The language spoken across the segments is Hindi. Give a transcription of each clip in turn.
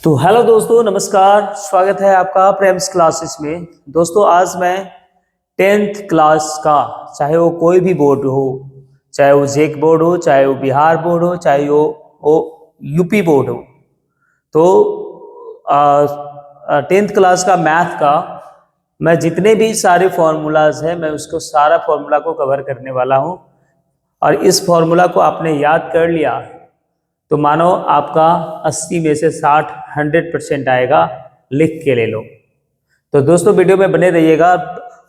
तो हेलो दोस्तों, नमस्कार। स्वागत है आपका प्रेम्स क्लासेस में। दोस्तों आज मैं 10th क्लास का, चाहे वो कोई भी बोर्ड हो, चाहे वो जेक बोर्ड हो, चाहे वो बिहार बोर्ड हो, चाहे वो यूपी बोर्ड हो, तो 10th क्लास का मैथ का मैं जितने भी सारे फॉर्मूलाज हैं मैं उसको सारा फॉर्मूला को कवर करने वाला हूँ। और इस फॉर्मूला को आपने याद कर लिया तो मानो आपका 80 में से 60 100% आएगा। लिख के ले लो। तो दोस्तों वीडियो में बने रहिएगा,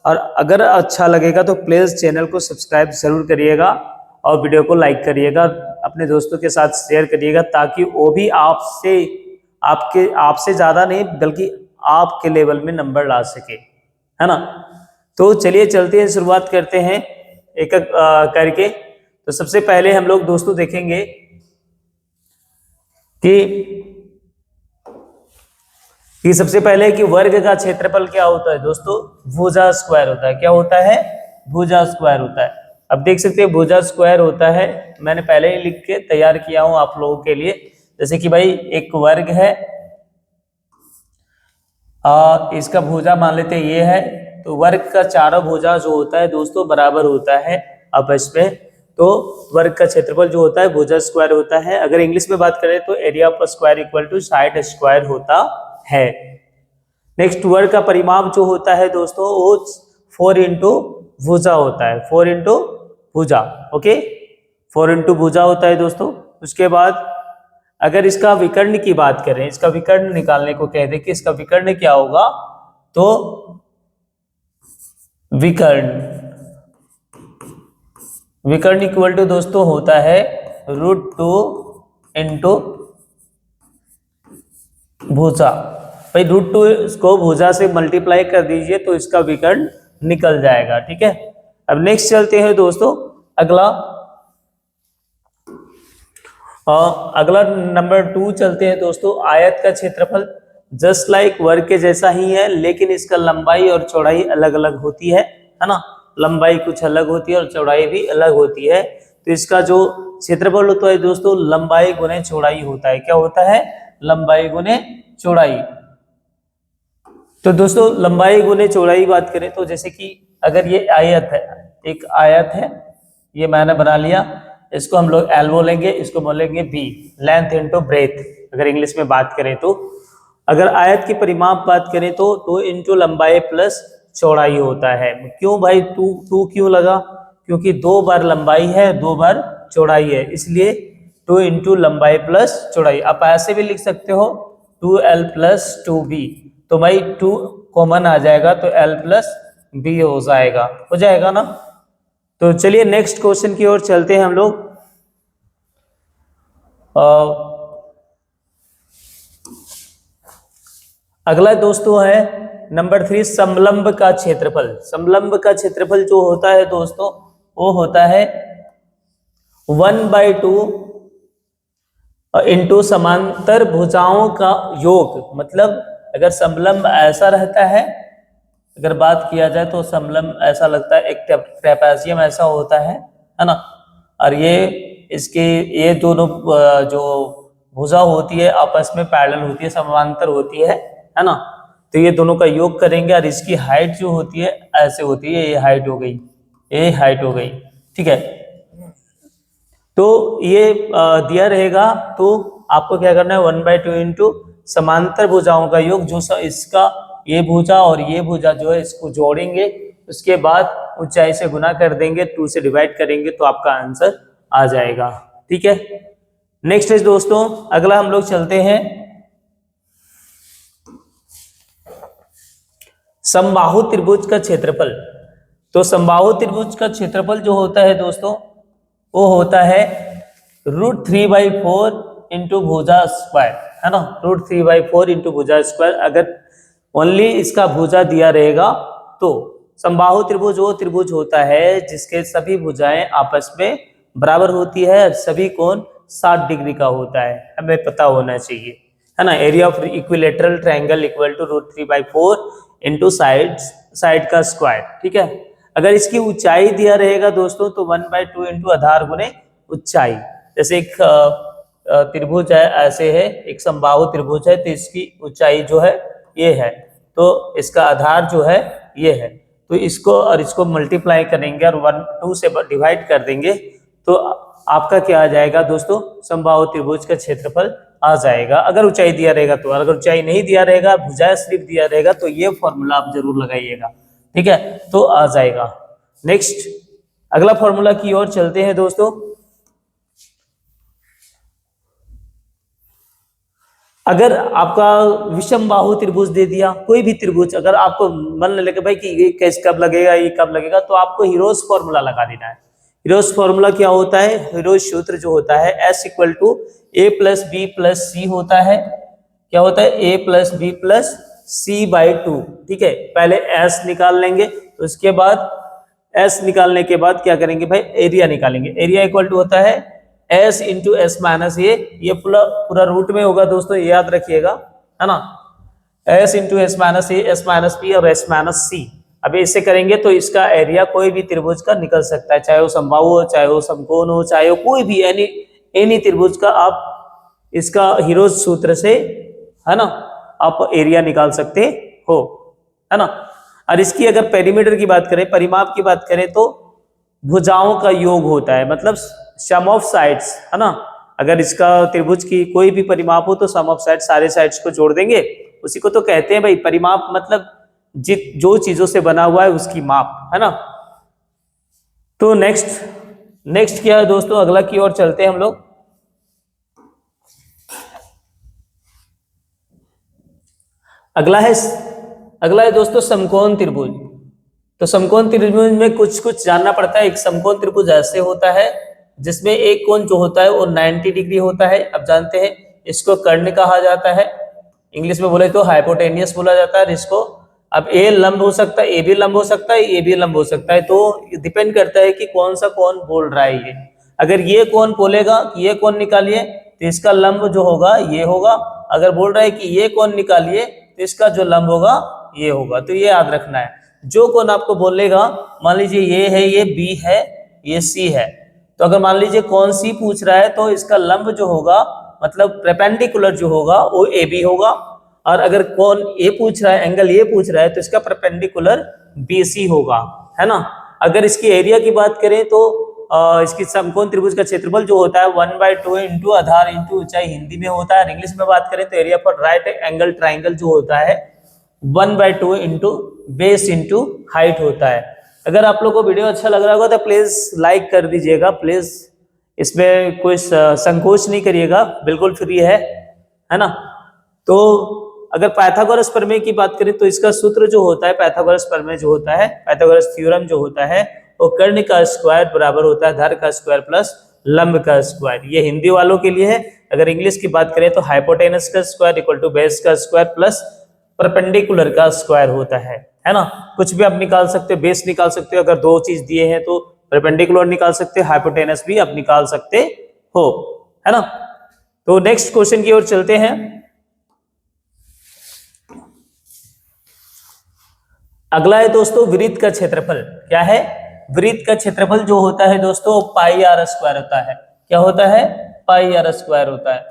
और अगर अच्छा लगेगा तो प्लीज़ चैनल को सब्सक्राइब जरूर करिएगा और वीडियो को लाइक करिएगा, अपने दोस्तों के साथ शेयर करिएगा, ताकि वो भी आपसे ज़्यादा नहीं बल्कि आपके लेवल में नंबर ला सके, है ना। तो चलिए चलते हैं, शुरुआत करते हैं एक एक करके। तो सबसे पहले हम लोग दोस्तों देखेंगे कि सबसे पहले कि वर्ग का क्षेत्रफल क्या होता है दोस्तों। भुजा स्क्वायर होता है। क्या होता है? भुजा स्क्वायर होता है। अब देख सकते हैं भुजा स्क्वायर होता है, मैंने पहले ही लिख के तैयार किया हूं आप लोगों के लिए। जैसे कि भाई एक वर्ग है, इसका भुजा मान लेते हैं ये है, तो वर्ग का चारों भुजा जो होता है दोस्तों बराबर होता है आपस में। तो वर्ग का क्षेत्रफल जो होता है भुजा स्क्वायर होता है। अगर इंग्लिश में बात करें तो area of square equal to side square होता है। नेक्स्ट, वर्ग का परिमाप जो होता है दोस्तों वो 4 इंटू भुजा होता है। 4 इंटू भुजा, ओके, 4 इंटू भुजा होता है दोस्तों। उसके बाद अगर इसका विकर्ण की बात करें, इसका विकर्ण निकालने को कह दे कि इसका विकर्ण क्या होगा, तो विकर्ण इक्वल टू दोस्तों होता है √2 इंटू भुजा। भाई √2 को भुजा से मल्टीप्लाई कर दीजिए तो इसका विकर्ण निकल जाएगा, ठीक है। अब नेक्स्ट चलते हैं दोस्तों, अगला नंबर 2 चलते हैं दोस्तों। आयत का क्षेत्रफल जस्ट लाइक वर्ग के जैसा ही है, लेकिन इसका लंबाई और चौड़ाई अलग अलग होती है ना। लंबाई कुछ अलग होती है और चौड़ाई भी अलग होती है। तो इसका जो क्षेत्रफल होता है दोस्तों लंबाई गुने चौड़ाई होता है। क्या होता है? लंबाई गुने चौड़ाई। तो दोस्तों लंबाई गुने चौड़ाई बात करें तो जैसे कि अगर ये आयत है, एक आयत है, ये मैंने बना लिया, इसको हम लोग एल बोलेंगे, इसको बोलेंगे बी, लेंथ इंटू ब्रेथ अगर इंग्लिश में बात करें तो। अगर आयत की परिमाप बात करें तो 2 इंटू लंबाई प्लस चौड़ाई होता है। क्यों भाई 2 क्यों लगा? क्योंकि 2 बार लंबाई है, 2 बार चौड़ाई है, इसलिए 2 इंटू लंबाई प्लस चौड़ाई। आप ऐसे भी लिख सकते हो 2l प्लस 2b, तो भाई 2 कॉमन आ जाएगा तो l प्लस b हो जाएगा ना। तो चलिए नेक्स्ट क्वेश्चन की ओर चलते हैं हम लोग। अगला दोस्तों है नंबर 3, समलंब का क्षेत्रफल। समलंब का क्षेत्रफल जो होता है दोस्तों वो होता है 1/2 इंटू समांतर भुजाओं का योग। मतलब अगर समलंब ऐसा रहता है, अगर बात किया जाए तो समलंब ऐसा लगता है, एक ट्रेपेजियम ऐसा होता है ना, और ये दोनों जो भुजा होती है आपस में पैरेलल होती है, समांतर होती है ना। तो ये दोनों का योग करेंगे और इसकी हाइट जो होती है ऐसे होती है, ये हाइट हो गई, ये हाइट हो गई, ठीक है। तो ये दिया रहेगा, तो आपको क्या करना है 1/2 इंटू समांतर भुजाओं का योग, जो इसका ये भुजा और ये भुजा जो है इसको जोड़ेंगे, उसके बाद ऊंचाई से गुना कर देंगे, 2 से डिवाइड करेंगे तो आपका आंसर आ जाएगा, ठीक है। नेक्स्ट है दोस्तों, अगला हम लोग चलते हैं समबाहु त्रिभुज का क्षेत्रफल। तो समबाहु त्रिभुज का क्षेत्रफल जो होता है दोस्तों वो होता है √3/4 इंटू भुजा स्क्वायर, है ना। √3/4 इंटू भुजा स्क्वायर। अगर ओनली इसका भुजा दिया रहेगा तो समबाहु त्रिभुज वो त्रिभुज होता है जिसके सभी भुजाएं आपस में बराबर होती है और सभी कोण 60 डिग्री का होता है, हमें पता होना चाहिए, है ना। Area of equilateral triangle equal to √3/4 into side का स्क्वायर, ठीक है। अगर इसकी ऊंचाई दिया रहेगा दोस्तों तो 1/2 इंटू आधार गुने ऊंचाई। जैसे एक त्रिभुज है, ऐसे है, एक समबाहु त्रिभुज है, तो इसकी ऊंचाई जो है ये है, तो इसका आधार जो है ये है, तो इसको और इसको मल्टीप्लाई करेंगे और 1 2 से डिवाइड कर देंगे, तो आपका क्या आ जाएगा दोस्तों, समबाहु त्रिभुज का क्षेत्रफल आ जाएगा, अगर ऊंचाई दिया रहेगा तो। अगर ऊंचाई नहीं दिया रहेगा, भुजा सिर्फ दिया रहेगा, तो ये फॉर्मूला आप जरूर लगाइएगा, ठीक है, तो आ जाएगा। नेक्स्ट अगला फॉर्मूला की ओर चलते हैं दोस्तों। अगर आपका विषम बाहु त्रिभुज दे दिया, कोई भी त्रिभुज, अगर आपको मन लगे भाई कि ये कैसे कब लगेगा, ये कब लगेगा, तो आपको हीरोज फॉर्मूला लगा देना है। हीरोज फॉर्मूला क्या होता है, हीरोज सूत्र जो होता है S equal to A plus B plus C होता है। क्या होता है, A plus B plus C by 2, ठीक है। पहले S निकाल लेंगे, उसके बाद S निकालने के बाद क्या करेंगे भाई, एरिया निकालेंगे। एरिया इक्वल टू होता है S इंटू एस माइनस ये पूरा रूट में होगा दोस्तों, ये याद रखिएगा, है ना। S इंटू एस माइनस ए, एस माइनस पी और एस माइनस सी। अब इससे करेंगे तो इसका एरिया कोई भी त्रिभुज का निकल सकता है, चाहे वो समबाहु हो, चाहे वो समकोण हो, चाहे वो कोई भी एनी त्रिभुज का आप इसका हीरोज सूत्र से, है ना, आप एरिया निकाल सकते हो, है ना। और इसकी अगर पेरीमीटर की बात करें, परिमाप की बात करें, तो भुजाओं का योग होता है, मतलब सम ऑफ साइड्स, है ना। अगर इसका त्रिभुज की कोई भी परिमाप हो तो सम ऑफ साइड, सारे साइड्स को जोड़ देंगे, उसी को तो कहते हैं भाई परिमाप, मतलब जो चीजों से बना हुआ है उसकी माप, है ना। तो नेक्स्ट क्या है दोस्तों, अगला की ओर चलते हैं हम लोग। अगला है दोस्तों समकोण त्रिभुज। तो समकोण त्रिभुज में कुछ जानना पड़ता है। एक समकोण त्रिभुज ऐसे होता है जिसमें एक कोण जो होता है वो 90 डिग्री होता है। अब जानते हैं इसको कर्ण कहा जाता है, इंग्लिश में बोले तो हाइपोटेनियस बोला जाता है इसको। अब ए लंब हो सकता है, ए भी लंब हो सकता है, ए भी लंब हो सकता है, तो डिपेंड करता है कि कौन सा कोण बोल रहा है ये। अगर ये कोण बोलेगा कि ये कोण निकालिए तो इसका लंब जो होगा ये होगा, अगर बोल रहा है कि ये कोण निकालिए तो इसका जो लंब होगा ये होगा। तो ये याद रखना है, जो कोण आपको बोलेगा, मान लीजिए ये है, ये बी है, ये सी है, तो अगर मान लीजिए कौन सी पूछ रहा है तो इसका लंब जो होगा, मतलब परपेंडिकुलर जो होगा वो ए बी होगा। और अगर कौन ए पूछ रहा है, एंगल ये पूछ रहा है, तो इसका परपेंडिकुलर बी सी होगा, है ना। अगर इसकी एरिया की बात करें तो इसकी समकोण त्रिभुज का क्षेत्रफल जो होता है 1/2 इंटू आधार इंटू ऊंचाई, हिंदी में होता है। इंग्लिश में बात करें तो area for right angle triangle जो होता है 1/2 इंटू बेस इंटू हाइट होता है। अगर आप लोग को वीडियो अच्छा लग रहा होगा तो प्लीज लाइक कर दीजिएगा, प्लीज, इसमें कोई संकोच नहीं करिएगा, बिल्कुल फ्री है ना। तो अगर पाइथागोरस प्रमेय की बात करें तो इसका सूत्र जो होता है, पाइथागोरस प्रमेय जो होता है, पाइथागोरस थ्योरम जो होता है, वो कर्ण का स्क्वायर बराबर होता है धर का स्क्वायर प्लस लंब का स्क्वायर। ये हिंदी वालों के लिए है। अगर इंग्लिश की बात करें तो हाइपोटेनस का स्क्वायर इक्वल टू बेस का स्क्वायर प्लस परपेंडिकुलर का स्क्वायर होता है ना। कुछ भी आप निकाल सकते हो, बेस निकाल सकते हो, अगर दो चीज दिए हैं तो परपेंडिकुलर निकाल सकते हो, हाइपोटेनस भी आप निकाल सकते हो, है ना। तो नेक्स्ट क्वेश्चन की ओर चलते हैं। अगला है दोस्तों वृत्त का क्षेत्रफल। क्या है, वृत्त का क्षेत्रफल जो होता है दोस्तों पाई आर स्क्वायर होता है। क्या होता है, पाई आर स्क्वायर होता है।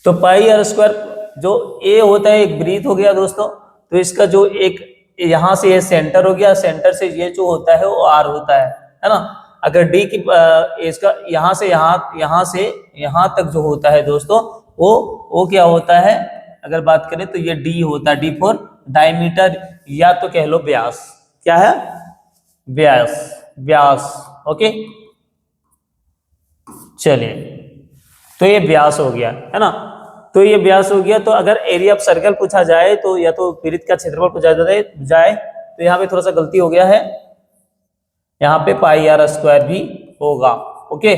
तो पाई आर स्क्वायर जो ए होता है, एक वृत्त हो गया दोस्तों, तो इसका जो एक यहां से ये सेंटर हो गया, सेंटर से ये जो होता है वो आर होता है ना। अगर डी की इसका यहां से यहां तक जो होता है दोस्तों वो क्या होता है, अगर बात करें तो ये डी होता है, डी फॉर डायमीटर, या तो कह लो व्यास। क्या है, व्यास। ओके, चलिए, तो ये व्यास हो गया, है ना। तो ये व्यास हो गया। तो अगर एरिया ऑफ सर्कल पूछा जाए तो, या तो वृत्त का क्षेत्रफल पूछा जाए तो यहाँ पे थोड़ा सा गलती हो गया है, यहाँ पे पाई आर स्क्वायर भी होगा। ओके,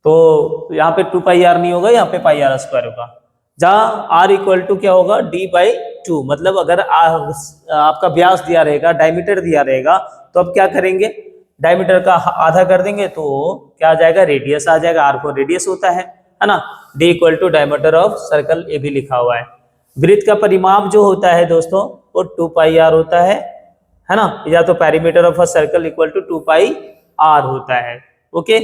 तो यहाँ पे 2 पाई आर नहीं होगा, यहाँ पे पाई आर स्क्वायर होगा। जहां आर इक्वल टू क्या होगा, d/2, मतलब अगर आपका व्यास दिया रहेगा, डायमीटर दिया रहेगा, तो अब क्या करेंगे, डायमीटर का आधा कर देंगे तो क्या आ जाएगा, रेडियस आ जाएगा। आर को रेडियस होता है ना। d equal to diameter of circle, ये भी लिखा हुआ है। वृत्त का परिमाप जो होता है दोस्तों वो 2 पाई आर होता है ना, या तो perimeter of a circle equal to 2 pi r होता है। Okay,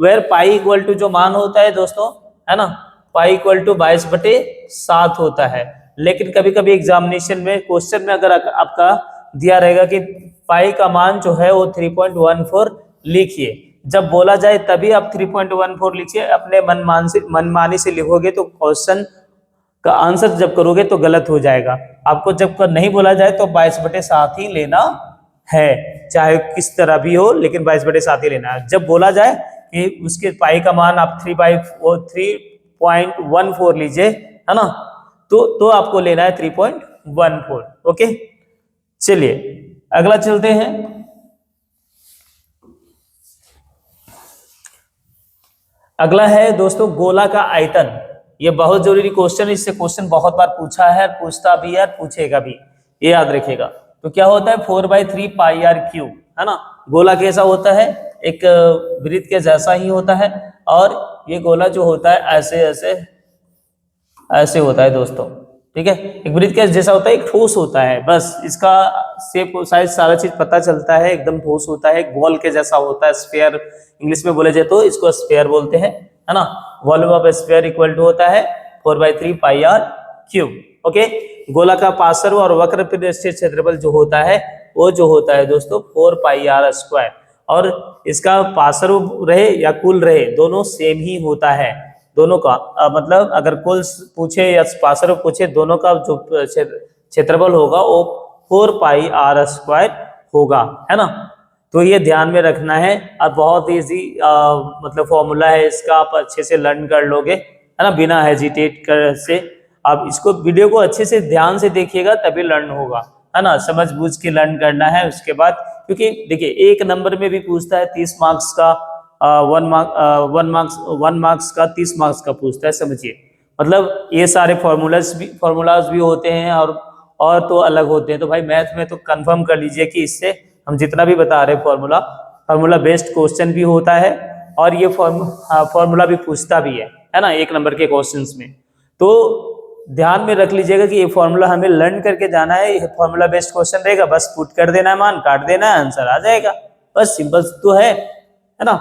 where pi equal to जो मान होता है दोस्तों, है ना, पाई इक्वल टू 22/7 होता है। लेकिन कभी कभी एग्जामिनेशन में क्वेश्चन में अगर आपका दिया रहेगा कि पाई का मान जो है वो 3.14 लिखिए, जब बोला जाए तभी आप 3.14 लिखिए, अपने मनमानी से लिखोगे तो क्वेश्चन का आंसर जब करोगे तो गलत हो जाएगा। आपको जब नहीं बोला जाए तो 22/7 ही लेना है, चाहे किस तरह भी हो, लेकिन 22/7 ही लेना है। जब बोला जाए कि उसके पाई का मान आप 3.14 लीजिए, है ना, तो आपको लेना है 3.14। ओके, चलिए अगला चलते हैं। अगला है दोस्तों गोला का आयतन। ये बहुत जरूरी क्वेश्चन, इससे क्वेश्चन बहुत बार पूछा है, पूछता भी है, पूछेगा भी, ये याद रखेगा। तो क्या होता है 4/3 पाई आर क्यूब, है ना। गोला कैसा होता है, एक वृत्त के जैसा ही होता है, और ये गोला जो होता है ऐसे ऐसे ऐसे होता है दोस्तों, ठीक है। एक वृत्त के जैसा होता है, एक ठोस होता है, बस इसका शेप साइज सारा चीज पता चलता है, एकदम ठोस होता है, बॉल के जैसा होता है, स्फीयर इंग्लिश में बोले जाए तो इसको स्फीयर बोलते हैं, है ना। Volume of sphere equal to होता है 4/3 पाई आर क्यूब। ओके, गोला का पार्श्व और वक्र पृष्ठीय क्षेत्रफल जो होता है वो जो होता है दोस्तों 4 पाई आर स्क्वायर, और इसका पार्श्व रहे या कुल रहे दोनों सेम ही होता है, दोनों का मतलब अगर कुल पूछे या पार्श्व पूछे, दोनों का जो क्षेत्रफल होगा वो 4 पाई आर स्क्वायर होगा, है ना। तो ये ध्यान में रखना है, और बहुत इजी मतलब फॉर्मूला है इसका, आप अच्छे से लर्न कर लोगे, है ना, बिना हेजिटेट कर से। आप इसको वीडियो को अच्छे से ध्यान से देखिएगा तभी लर्न होगा, है ना, समझ बूझ के लर्न करना है उसके बाद। क्योंकि देखिए एक नंबर में भी पूछता है 30 मार्क्स का, 1 मार्क्स का 30 मार्क्स का पूछता है, समझिए। मतलब ये सारे फॉर्मूलाज भी होते हैं, और तो अलग होते हैं। तो भाई मैथ में तो कंफर्म कर लीजिए कि इससे हम जितना भी बता रहे हैं फॉर्मूला बेस्ड क्वेश्चन भी होता है, और ये फॉर्मूला भी पूछता भी है ना, 1 नंबर के क्वेश्चंस में। तो ध्यान में रख लीजिएगा कि ये फॉर्मूला हमें लर्न करके जाना है, ये फॉर्मूला बेस्ड क्वेश्चन रहेगा, बस पुट कर देना है, मान काट देना है, आंसर आ जाएगा, बस सिंपल तो है ना।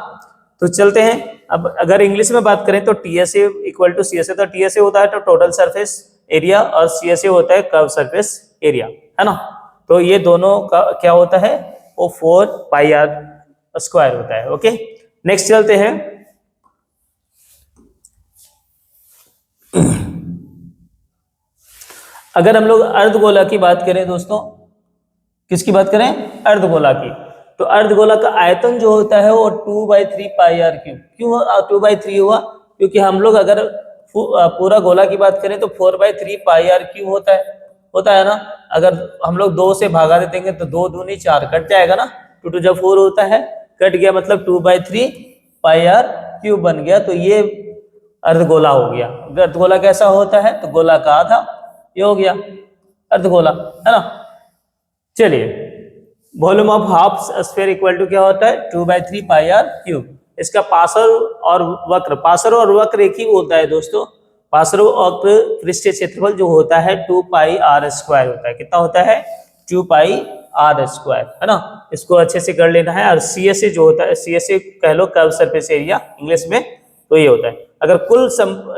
तो चलते हैं, अब अगर इंग्लिश में बात करें तो टीएसए इक्वल टू सीएसए, तो टीएसए होता है तो टोटल सरफेस एरिया, और सीएसए होता है कर्व सरफेस एरिया, है ना। तो ये दोनों का क्या होता है, वो 4 पाई आर स्क्वायर होता है। ओके, नेक्स्ट चलते हैं। अगर हम लोग अर्धगोला की बात करें दोस्तों, किसकी बात करें, अर्धगोला की, तो अर्धगोला का आयतन जो होता है वो 2/3 पाई आर क्यूब। क्यों 2/3 हुआ, क्योंकि हम लोग अगर पूरा गोला की बात करें तो 4/3 पाई आर क्यूब होता है ना। अगर हम लोग 2 से भागा देंगे तो 2 दूनी 4 कट जाएगा ना, 2 2 जब 4 होता है, कट गया, मतलब 2/3 पाई आर क्यूब बन गया। तो ये अर्धगोला हो गया। अर्धगोला कैसा होता है, तो गोला का आधा, ये हो गया अर्धगोला, है ना। चलिए, volume of half sphere equal to क्या होता है 2/3 पाई आर क्यूब। इसका पार्श्व और वक्र एक ही होता है दोस्तों। पार्श्व और पृष्ठीय क्षेत्रफल जो होता है 2 पाई आर स्क्वायर होता है। कितना होता है 2 पाई आर स्क्वायर, है ना। इसको अच्छे से कर लेना है। और सीएसए जो होता है, सीएसए कह लो कर्व सरफेस एरिया इंग्लिश में, तो ये होता है। अगर कुल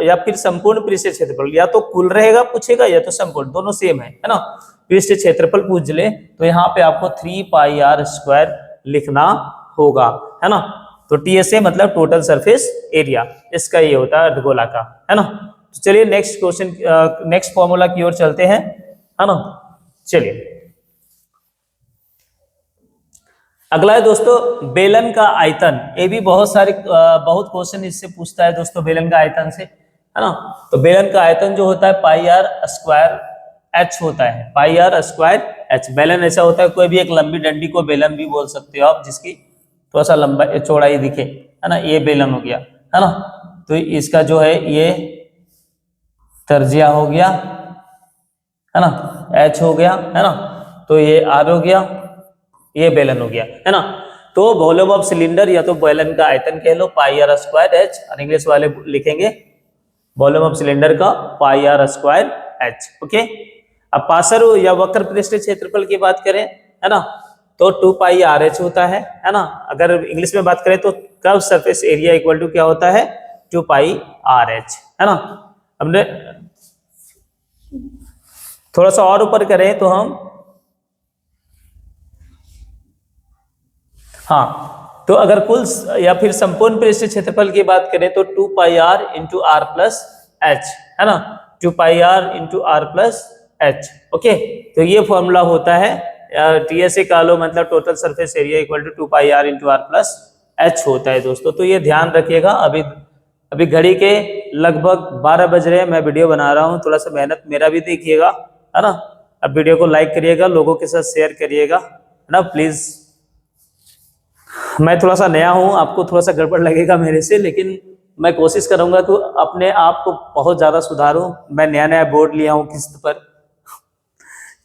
या फिर संपूर्ण पृष्ठीय क्षेत्रफल, या तो कुल रहेगा पूछेगा या तो संपूर्ण, दोनों सेम है ना। पृष्ठीय क्षेत्रफल पूछ ले तो यहाँ पे आपको 3 पाई आर स्क्वायर लिखना होगा, है ना। तो टीएसए मतलब टोटल सरफेस एरिया, इसका ये होता है अर्धगोला का, है ना। तो चलिए नेक्स्ट क्वेश्चन, नेक्स्ट फॉर्मूला की ओर चलते हैं, है ना। चलिए अगला है दोस्तों बेलन का आयतन। ये भी बहुत बहुत क्वेश्चन इससे पूछता है दोस्तों, बेलन का आयतन से, है ना। तो बेलन का आयतन जो होता है पाई आर स्क्वायर एच होता है, पाई आर स्क्वायर एच। बेलन ऐसा होता है, कोई भी एक लंबी डंडी को बेलन भी बोल सकते हो आप, जिसकी थोड़ा सा लंबा चौड़ाई दिखे, है ना, ये बेलन हो गया, है ना। तो इसका जो है ये तर्जिया हो गया, है ना, एच हो गया, है ना। तो ये आर हो गया, ये बेलन हो गया, है ना। तो वॉल्यूम ऑफ सिलेंडर या तो बेलन का आयतन कह लो पाई आर स्क्वायर एच, और इंग्लिश वाले लिखेंगे वॉल्यूम ऑफ सिलेंडर का पाई आर स्क्वायर एच। ओके, अब पार्श्व या वक्र पृष्ठीय क्षेत्रफल की बात करें, है ना, तो 2 पाई आर एच होता है ना। अगर इंग्लिश में बात करें तो curve surface area equal to क्या होता है 2 पाई आर एच, है ना। हमने थोड़ा सा और ऊपर करें तो हम, हाँ, तो अगर कुल या फिर संपूर्ण पृष्ठ क्षेत्रफल की बात करें तो 2 pi r into r plus h, है ना, 2 pi r into r plus h. Okay, तो ये फॉर्मूला होता है टीएसए का लो, मतलब total surface area equal to 2 pi r into r plus h होता है दोस्तों। तो ये ध्यान रखिएगा। अभी घड़ी के लगभग 12 बज रहे हैं, मैं वीडियो बना रहा हूँ, थोड़ा सा मेहनत मेरा भी देखिएगा, है ना। अब वीडियो को लाइक करिएगा, लोगों के साथ शेयर करिएगा, है ना प्लीज। मैं थोड़ा सा नया हूं, आपको थोड़ा सा गड़बड़ लगेगा मेरे से, लेकिन मैं कोशिश करूंगा कि अपने आप को बहुत ज्यादा सुधारूं। मैं नया नया बोर्ड लिया हूं किस्त पर।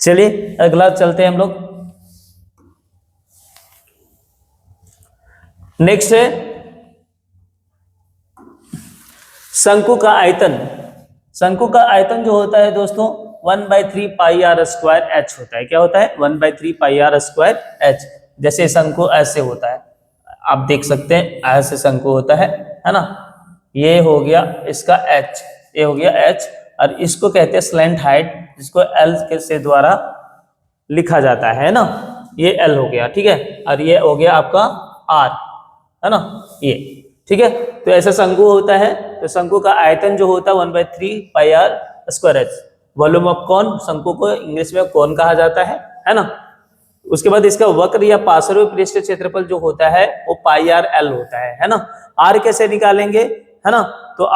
चलिए अगला चलते हैं हम लोग। नेक्स्ट है शंकु का आयतन। शंकु का आयतन जो होता है दोस्तों 1/3 पाई आर स्क्वायर एच होता है। क्या होता है 1/3 पाई आर स्क्वायर एच। जैसे शंकु ऐसे होता है, आप देख सकते हैं ऐसे शंकु होता है ना। ये हो गया इसका एच, ये हो गया एच, और इसको कहते हैं स्लैंट हाइट, जिसको एल के से द्वारा लिखा जाता है ना। ये एल हो गया, ठीक है, और ये हो गया आपका आर, है ना, ये ठीक है। तो ऐसा शंकु होता है। तो शंकु का आयतन जो होता है 1/3 pi r square h. Volume of cone, शंकु को इंग्लिश में कॉन कहा जाता है ना। उसके बाद इसका वक्र या पार्श्व पृष्ठ क्षेत्रफल जो होता है वो पाई आर एल होता है ना। आर कैसे निकालेंगे, है ना, तो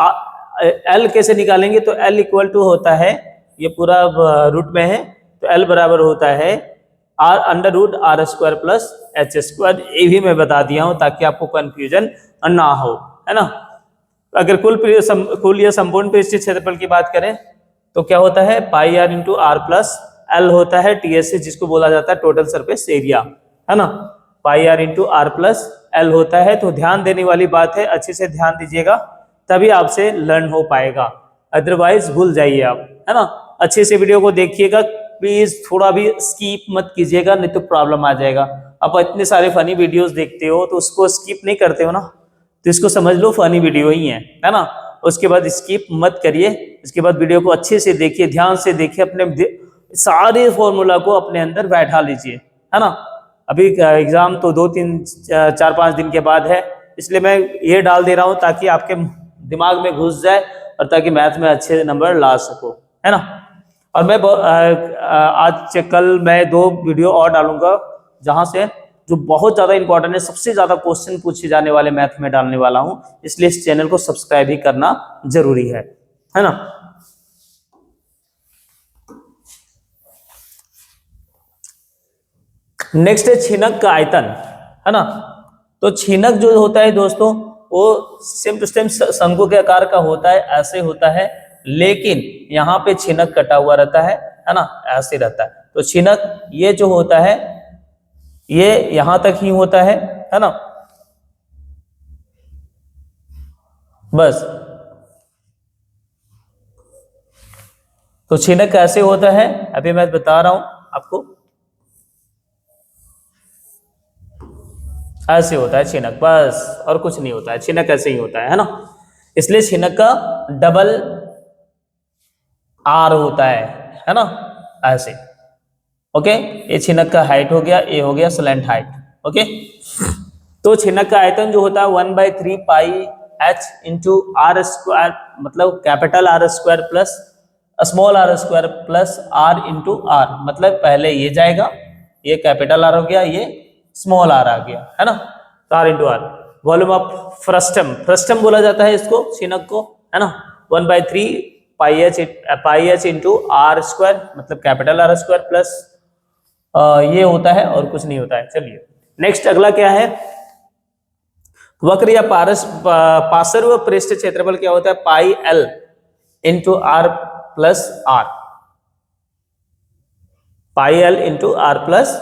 एल कैसे निकालेंगे, तो एल इक्वल टू होता है, ये पूरा रूट में है, तो एल बराबर होता है r under root r square plus h square. ये भी मैं बता दिया हूं ताकि आपको कंफ्यूजन ना हो, है ना। अगर कुल या संपूर्ण पृष्ठ क्षेत्रफल की बात करें तो क्या होता है pi r into r plus l होता है टीएसए, जिसको बोला जाता है टोटल सरफेस एरिया, है ना। Pi r into r plus l होता है। तो ध्यान देने वाली बात है, अच्छे से ध्यान दीजिएगा, तभी आपसे लर्न हो पाएगा, अदरवाइज भूल जाइए आप, है ना। अच्छे से वीडियो को देखिएगा प्लीज, थोड़ा भी स्किप मत कीजिएगा, नहीं तो प्रॉब्लम आ जाएगा। आप इतने सारे फनी वीडियोस देखते हो तो उसको स्किप नहीं करते हो ना, तो इसको समझ लो फनी वीडियो ही है ना। उसके बाद स्किप मत करिए, इसके बाद वीडियो को अच्छे से देखिए, ध्यान से देखिए, अपने सारे फॉर्मूला को अपने अंदर बैठा लीजिए, है ना। अभी एग्जाम तो 2-3-4-5 दिन के बाद है, इसलिए मैं ये डाल दे रहा हूं ताकि आपके दिमाग में घुस जाए और ताकि मैथ में अच्छे नंबर ला सको, है ना। और मैं आज कल मैं 2 वीडियो और डालूंगा जहां से जो बहुत ज्यादा इंपॉर्टेंट है, सबसे ज्यादा क्वेश्चन पूछे जाने वाले मैथ में डालने वाला हूं, इसलिए इस चैनल को सब्सक्राइब भी करना जरूरी है ना। नेक्स्ट है छीनक का आयतन, है ना। तो छीनक जो होता है दोस्तों वो सेम टू सेम शंकु के आकार का होता है, ऐसे होता है, लेकिन यहाँ पे छीनक कटा हुआ रहता है ना, ऐसे रहता है। तो छीनक ये जो होता है ये यहां तक ही होता है ना, बस। तो छीनक कैसे होता है अभी मैं बता रहा हूं आपको, ऐसे होता है छीनक, बस, और कुछ नहीं होता है, छीनक ऐसे ही होता है ना। इसलिए छीनक का डबल आर होता है ना, ऐसे। ओके, ये छीनक का हाइट हो गया, ये हो गया स्लैंट हाइट। ओके, तो छीनक का आयतन जो होता है 1/3 pi h into r square, मतलब capital r square plus small r square plus r into r. मतलब पहले ये जाएगा, ये कैपिटल आर हो गया, ये स्मॉल आर आ गया, है ना, तो r into r. Volume of frustum, frustum बोला जाता है इसको, छीनक को, है ना। 1/3 pi h into r square, मतलब कैपिटल आर स्क्वायर प्लस ये होता है और कुछ नहीं होता है। चलिए नेक्स्ट अगला क्या है, वक्र या पार्श्व पृष्ठ क्षेत्रफल क्या होता है pi l into r plus r, pi l into r plus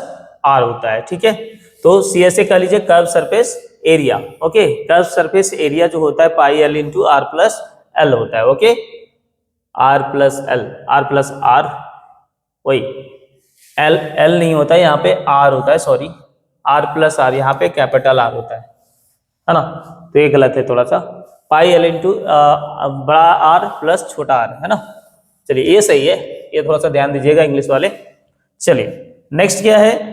r होता है, ठीक है। तो सीएसए कह लीजिए curve surface area. Okay, curve surface area जो होता है pi l into r plus l होता है। Okay, r plus l, r plus r, वही एल एल नहीं होता है, यहाँ पे आर होता है, सॉरी, आर प्लस आर, यहाँ पे कैपिटल आर होता है। है ना, तो ये गलत है थोड़ा सा, पाई एल इंटू बड़ा आर प्लस छोटा आर, है ना। चलिए ये सही है, ये थोड़ा सा ध्यान दीजिएगा इंग्लिश वाले। चलिए नेक्स्ट क्या है,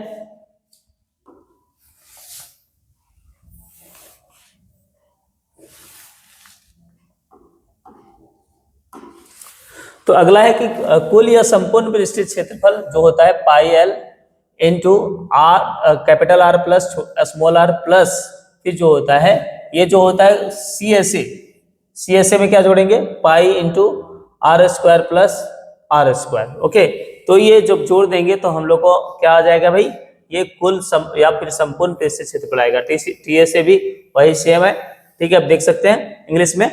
तो अगला है कि कुल या संपूर्ण पृष्ठीय क्षेत्रफल जो होता है pi l into r capital r plus small r plus फिर जो होता है ये जो होता है सी एस ए में क्या जोड़ेंगे, pi into r square plus r square. Okay, तो ये जब जोड़ देंगे तो हम लोग को क्या आ जाएगा भाई, ये कुल या फिर संपूर्ण पृष्ठीय क्षेत्रफल आएगा। टीएसए भी वही सेम है, ठीक है, आप देख सकते हैं इंग्लिश में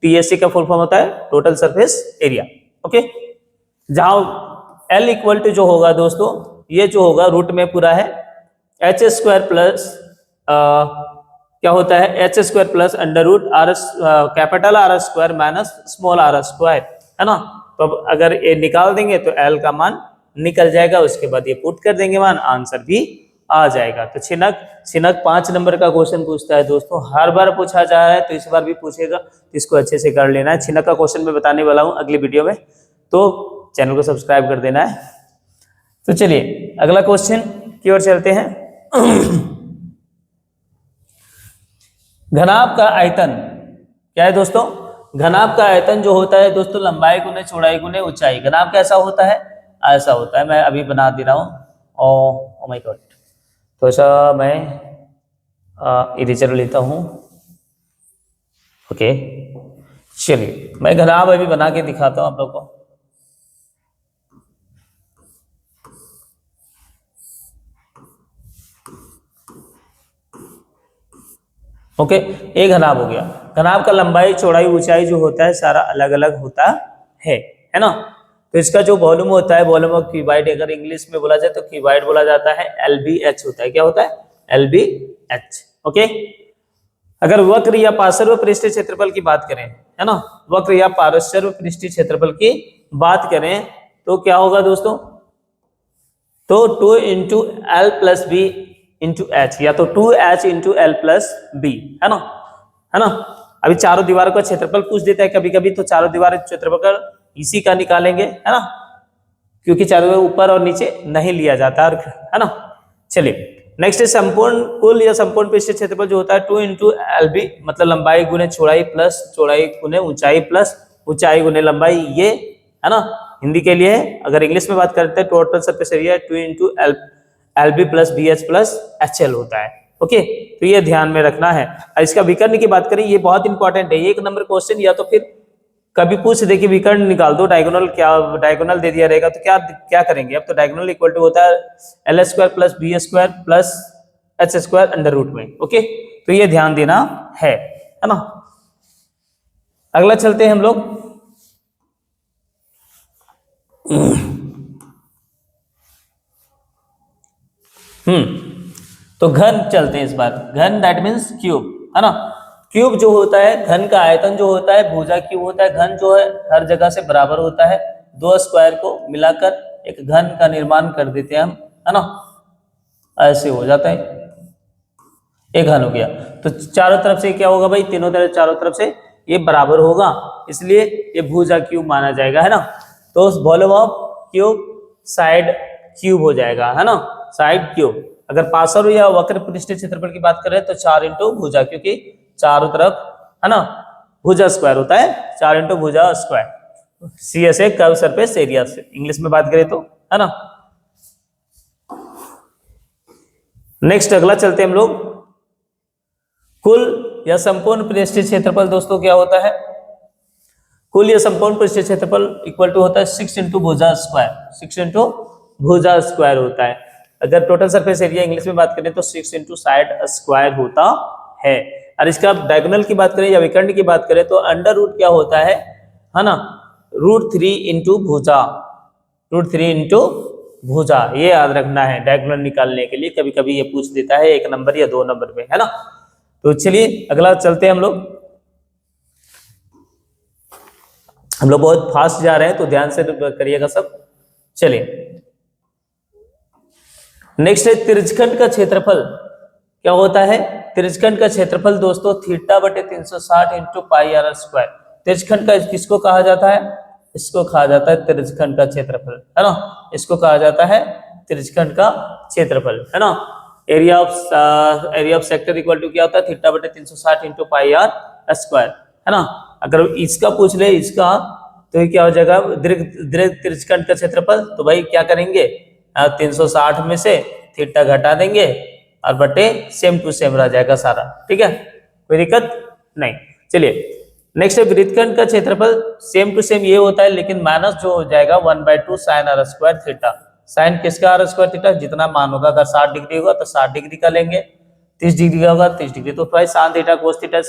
टीएसए का फुल फॉर्म होता है टोटल सरफेस एरिया। ओके, जहां एल इक्वल टू जो होगा दोस्तों, ये जो होगा रूट में पूरा है एच स्क्वायर प्लस क्या होता है h square plus under root r capital r square minus small r square, है ना। तो अब अगर ये निकाल देंगे तो एल का मान निकल जाएगा, उसके बाद ये पुट कर देंगे मान, आंसर भी आ जाएगा। तो छिनक 5 नंबर का क्वेश्चन पूछता है दोस्तों, हर बार पूछा जा रहा है तो इस बार भी पूछेगा, तो इसको अच्छे से कर लेना है। छिनक का क्वेश्चन मैं बताने वाला हूं अगली वीडियो में, तो चैनल को सब्सक्राइब कर देना है। तो चलिए अगला क्वेश्चन की ओर चलते हैं। घनाभ का आयतन क्या है दोस्तों, घनाभ का आयतन जो होता है दोस्तों लंबाई गुने चौड़ाई गुने ऊंचाई। घनाभ कैसा होता है, ऐसा होता है, मैं अभी बना दे रहा हूं। ओ माय गॉड, तो सा मैं इरेजर लेता हूं। ओके, चलिए मैं घनाभ अभी बना के दिखाता हूं आप लोग को। ओके, एक घनाभ हो गया। घनाभ का लंबाई चौड़ाई ऊंचाई जो होता है सारा अलग अलग होता है ना। तो इसका जो वॉल्यूम होता है, वॉल्यूम ऑफ क्यूबाइड, अगर इंग्लिश में बोला जाए तो क्यूबाइड बोला जाता है, LBH होता है। क्या होता है, LBH। ओके, अगर वक्र या पार्श्व पृष्ठीय क्षेत्रफल की बात करें, है ना, वक्र या पार्श्व पृष्ठीय क्षेत्रफल की बात करें तो क्या होगा दोस्तों, तो 2 into l plus b into h, या तो 2h into l plus B, है ना। अभी चारों दीवारों का क्षेत्रफल पूछ देता है कभी कभी, तो चारों दीवार क्षेत्रफल इसी का निकालेंगे, है ना, क्योंकि चारों ऊपर और नीचे नहीं लिया जाता है ना। चलिए नेक्स्ट है संपूर्ण कुल या संपूर्ण पृष्ठीय क्षेत्रफल जो होता है 2 इंटू एल बी, मतलब लंबाई गुने चौड़ाई प्लस चौड़ाई गुने ऊंचाई प्लस ऊंचाई गुने लंबाई, ये है ना हिंदी के लिए है। अगर इंग्लिश में बात करते हैं total surface area 2 into l b plus b h plus h l होता है। ओके, तो ये ध्यान में रखना है। इसका विकर्ण की बात करें, ये बहुत इंपॉर्टेंट है, 1 नंबर क्वेश्चन, या तो फिर कभी पूछ दे कि विकर्ण निकाल दो, डायगोनल क्या डायगोनल दे दिया रहेगा तो क्या करेंगे। अब तो डायगोनल इक्वल टू होता है l square plus b square plus h square under root में। ओके, तो ये ध्यान देना है ना। अगला चलते हैं हम लोग, तो घन चलते हैं इस बार। घन दैट मीन्स क्यूब, है ना। क्यूब जो होता है, घन का आयतन जो होता है भुजा क्यूब होता है। घन जो है हर जगह से बराबर होता है, 2 स्क्वायर को मिलाकर एक घन का निर्माण कर देते हैं हम, है ना, ऐसे हो जाता है, एक घन हो गया। तो चारों तरफ से क्या होगा भाई, तीनों तरफ चारों तरफ से ये बराबर होगा, इसलिए ये भुजा क्यूब माना जाएगा, है ना। तो volume of cube side cube हो जाएगा, है ना, साइड क्यूब। अगर पार्श्व या वक्र पृष्ठीय क्षेत्रफल की बात करें तो 4 इंटू भुजा, क्योंकि चारों तरफ, है ना, भुजा स्क्वायर होता है, 4 इंटू भुजा square. CSA curve surface area से इंग्लिश में बात करें तो, है ना। नेक्स्ट अगला चलते हैं हम लोग, कुल या संपूर्ण पृष्ठीय क्षेत्रफल दोस्तों क्या होता है, कुल या संपूर्ण पृष्ठीय क्षेत्रफल इक्वल टू होता है 6 इंटू भुजा स्क्वायर, 6 इंटू भुजा स्क्वायर होता है। अगर टोटल सरफेस एरिया इंग्लिश में बात करें तो 6 इंटू साइड स्क्वायर होता है। और इसका डायगोनल की बात करें या विकर्ण की बात करें तो अंडर रूट क्या होता है ना, √3 इंटू भुजा, √3 इंटू भुजा, ये याद रखना है डायगोनल निकालने के लिए। कभी कभी ये पूछ देता है 1 नंबर या 2 नंबर में, है ना। तो चलिए अगला चलते हैं हम लोग बहुत फास्ट जा रहे हैं तो ध्यान से करिएगा सब। चलिए नेक्स्ट है तिरछखंड का क्षेत्रफल क्या होता है, त्रिज्यखंड का क्षेत्रफल दोस्तों थीटा बटे 360 इंटू पाई आर स्क्वायर। त्रिज्यखंड का किसको कहा जाता है? इसको कहा जाता है त्रिज्यखंड का क्षेत्रफल, है ना। इसको कहा जाता है त्रिज्यखंड का क्षेत्रफल, है ना। Area of sector equal to क्या होता है? थीटा बटे 360 इंटू पाई आर स्क्वायर, है ना। अगर इसका पूछ ले इसका, तो ये क्या हो जाएगा? दीर्घ त्रिज्यखंड का क्षेत्रफल। तो भाई क्या करेंगे? 360 में से थीटा घटा देंगे और बटे सेम टू सेम रह जाएगा सारा, ठीक है, कोई दिक्कत नहीं। चलिए नेक्स्ट है वृत्तखंड का क्षेत्रफल। सेम टू सेम ये होता है, लेकिन माइनस जो हो जाएगा 1/2 sine r square theta. Sine किसका आर स्क्वायर थीटा? जितना मान होगा, अगर 60 डिग्री होगा तो 60 डिग्री का लेंगे, 30 डिग्री का होगा 30 डिग्री। तो भाई sine theta, cos theta,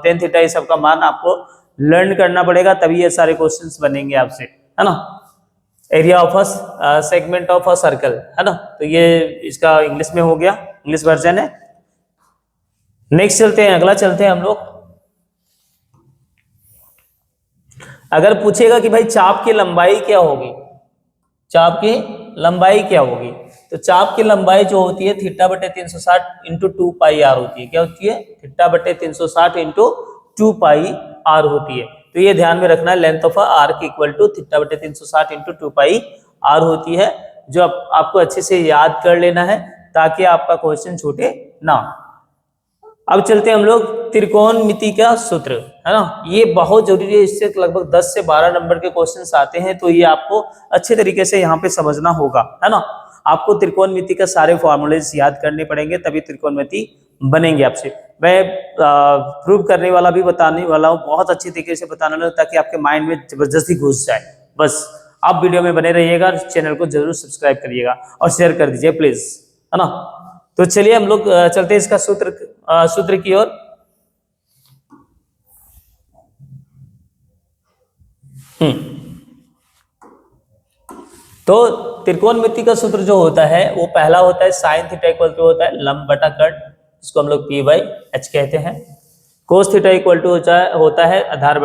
tan theta, ये सबका मान आपको लर्न करना पड़ेगा, तभी ये सारे क्वेश्चंस बनेंगे आपसे, है ना। Area of a segment of a circle, है ना। तो ये इसका इंग्लिश में हो गया, इंग्लिश वर्जन है। नेक्स्ट चलते हैं, अगला चलते हैं हम लोग। अगर पूछेगा कि भाई चाप की लंबाई क्या होगी, चाप की लंबाई क्या होगी, तो चाप की लंबाई जो होती है थीटा बटे 360 इंटू 2 पाई आर होती है। क्या होती है? थीटा बटे 360 इंटू 2 पाई आर होती है। तो ये ध्यान में रखना है, length of arc equal to theta बटे 360 इंटू 2 पाई आर होती है, जो आपको अच्छे से याद कर लेना है ताकि आपका क्वेश्चन छूटे ना। अब चलते हैं हम लोग त्रिकोणमिति का सूत्र, है ना। ये बहुत जरूरी है, इससे लगभग 10 से 12 नंबर के क्वेश्चंस आते हैं, तो ये आपको अच्छे तरीके से यहाँ पे समझना होगा, है ना। आपको त्रिकोणमिति का सारे फॉर्मूलेज याद करने पड़ेंगे, तभी त्रिकोणमिति बनेंगे आपसे। मैं प्रूव करने वाला भी बताने वाला हूँ, बहुत अच्छी तरीके से बताने वाला हूँ, ताकि आपके माइंड में जबरदस्ती घुस जाए। बस आप वीडियो में बने रहिएगा, चैनल को जरूर सब्सक्राइब करिएगा और शेयर कर दीजिए प्लीज, है ना। तो चलिए हम लोग चलते हैं इसका सूत्र की ओर। तो त्रिकोणमिति का सूत्र जो होता है वो पहला होता है साइन थीटा इक्वल टू होता है लंब बटा कर्ण, जिसको हम लोग पी बाई एच कहते हैं। कोस थीटा इक्वल टू होता है आधार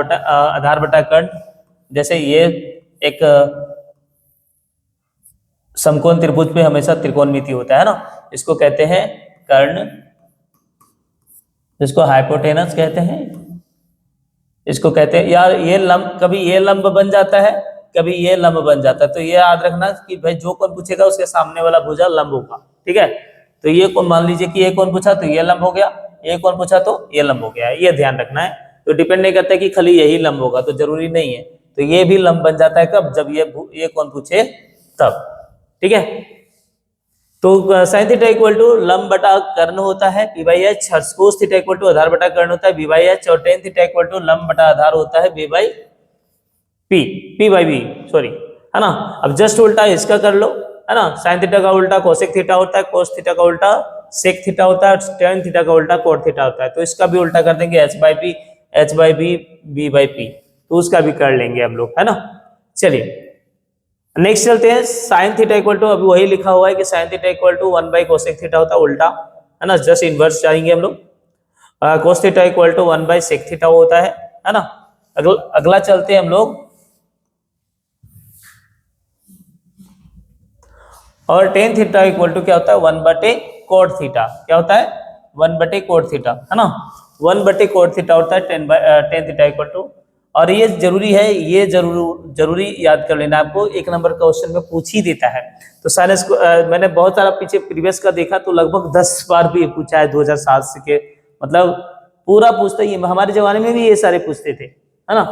बटा कर्ण। जैसे ये एक समकोण त्रिभुज पे हमेशा त्रिकोणमिति होता है ना, इसको कहते हैं कर्ण, जिसको हाइपोटेनस कहते हैं। इसको कहते हैं यार, ये लंब कभी ये लंब बन जाता है, कभी ये लंब बन जाता है। तो ये याद रखना कि भाई जो कौन पूछेगा उसके सामने वाला भुजा लंब होगा, ठीक है। तो ये कौन, मान लीजिए कि ये कौन पूछा तो ये लंब हो गया, ये कौन पूछा तो ये लंब हो गया, ये ध्यान रखना है। तो डिपेंड नहीं करता कि खाली यही लंब होगा, तो जरूरी नहीं है। तो ये भी लंब बन जाता है कब? जब ये कौन पूछे तब, ठीक है। तो साइन थीटा इक्वल टू लंब बटा कर्ण होता है P by H, cos theta equal to आधार बटा कर्ण होता है बी बाई एच, और टेन थीटा इक्वल टू लंब बटा आधार होता है B by P by B, sorry, है ना। अब जस्ट उल्टा इसका कर लो, है ना। साइन थीटा का उल्टा कोसेक थीटा होता है, कोस थीटा का उल्टा सेक थीटा होता है, टेन थीटा का उल्टा कोट थीटा होता है। तो इसका भी उल्टा कर देंगे, h by b b by p, तो उसका भी कर लेंगे हम लोग, है ना। चलिए नेक्स्ट चलते हैं, साइन थीटा इक्वल टू, अभी वही लिखा हुआ है कि sine theta equal to 1 by cosec theta होता है उल्टा, है ना। जस्ट इनवर्स जाएंगे हम लोग। Cos theta equal to 1 by sec theta होता है ना। अगला चलते हैं हम लोग, और टेन थीटा इक्वल टू क्या होता है 1 बटे कोट थीटा। क्या होता है? 1 बटे कोट थीटा, है ना। 1 बटे कोट थीटा होता है टेन थीटा इक्वल टू। और ये जरूरी है, ये जरूरी याद कर लेना, आपको एक नंबर का क्वेश्चन में पूछ ही देता है। तो साइनस को मैंने बहुत सारा पीछे प्रीवियस का देखा, तो लगभग 10 बार भी पूछा है 2007 से के, मतलब पूरा पूछता ही। हमारे जमाने में भी ये सारे पूछते थे, है ना।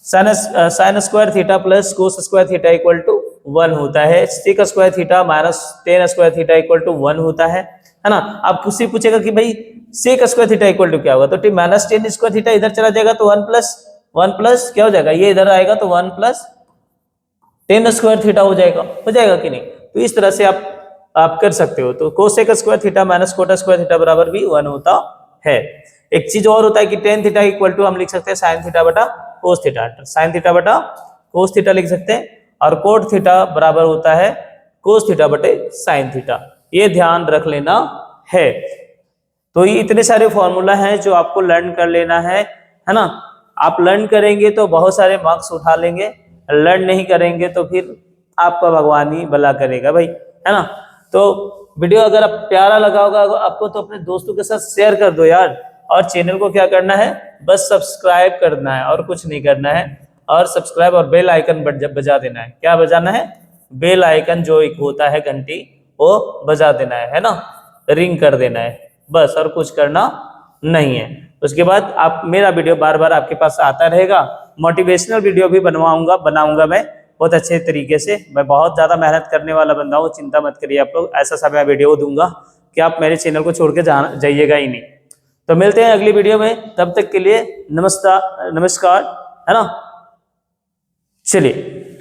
Sine square theta plus cos square theta equal to 1 होता है, sec square theta minus tan square theta equal to 1 होता है ना। अब किसी पूछेगा कि भाई sec square theta equal to क्या होगा, तो माइनस टेन स्क्वायर थीटा इधर चला जाएगा तो 1 प्लस क्या हो जाएगा, ये इधर आएगा तो 1 प्लस टेन स्क्वायर थीटा हो जाएगा कि नहीं। तो इस तरह से आप कर सकते हो। तो cosec square theta minus cot square theta बराबर भी 1 होता है। एक चीज और होता है कि टेन थीटा इक्वल टू हम लिख सकते हैं साइन थीटा बटा कोस थीटा, साइन थीटा बटा कोस थीटा लिख सकते हैं, और कोट थीटा बराबर होता है कोस थीटा बटे साइन थीटा। ये ध्यान रख लेना है। तो ये इतने सारे फॉर्मूला हैं जो आपको लर्न कर लेना है ना। आप लर्न करेंगे तो बहुत सारे मार्क्स उठा लेंगे, लर्न नहीं करेंगे तो फिर आपका भगवान ही भला करेगा भाई, है ना। तो वीडियो अगर आप प्यारा लगा होगा आपको तो अपने दोस्तों के साथ शेयर कर दो यार। और चैनल को क्या करना है, बस सब्सक्राइब करना है और कुछ नहीं करना है। और सब्सक्राइब और बेल आइकन बजा देना है। क्या बजाना है, बेल आइकन जो एक होता है घंटी, वो बजा देना है ना, रिंग कर देना है, बस और कुछ करना नहीं है। उसके बाद आप मेरा वीडियो बार बार आपके पास आता रहेगा। मोटिवेशनल वीडियो भी बनाऊंगा मैं बहुत अच्छे तरीके से। मैं बहुत ज्यादा मेहनत करने वाला बंदा हूँ, चिंता मत करिए आप लोग। ऐसा समय वीडियो दूंगा कि आप मेरे चैनल को छोड़ के जाइएगा ही नहीं। तो मिलते हैं अगली वीडियो में, तब तक के लिए नमस्कार, है ना। चलिए।